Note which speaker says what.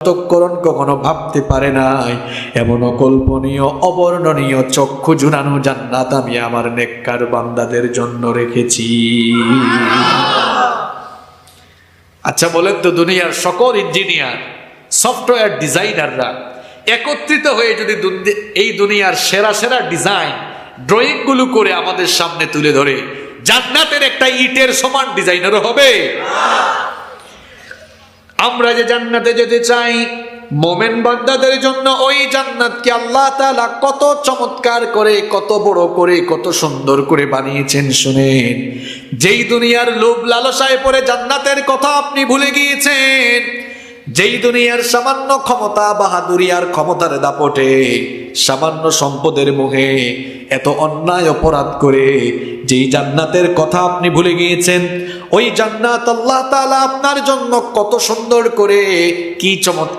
Speaker 1: অন্তঃকরণ কখনো ভাবতে পারে নাই এমন অকল্পনীয় অবর্ণনীয় চক্ষু জুড়ানো জান্নাত আমি আমার নেককার বান্দাদের জন্য রেখেছি। আচ্ছা বলেন তো, দুনিয়ার সকল ইঞ্জিনিয়ার, সফটওয়্যার ডিজাইনাররা একত্রিত হয়ে যদি এই দুনিয়ার সেরা সেরা ডিজাইন ড্রয়িং গুলো করে আমাদের সামনে তুলে ধরে, জান্নাতের একটা ইটের সমান ডিজাইনারও হবে? আমরা যে জান্নাতে যেতে চাই, মোমেন বান্দাদের জন্য ওই জান্নাতকে আল্লাহ তাআলা কত চমৎকার করে, কত বড় করে, কত সুন্দর করে বানিয়েছেন শুনেন। যেই দুনিয়ার লোভ লালসায় পড়ে জান্নাতের কথা আপনি ভুলে গিয়েছেন, যেই দুনিয়ার সামান্য ক্ষমতা বাহাদুরি আর ক্ষমতার দাপটে, সামান্য সম্পদের মোহে এত অন্যায় অপরাধ করে যেই জান্নাতের কথা আপনি ভুলে গিয়েছেন, ওই জান্নাত আল্লাহ তাআলা আপনার জন্য কত সুন্দর করে, কি চমৎকার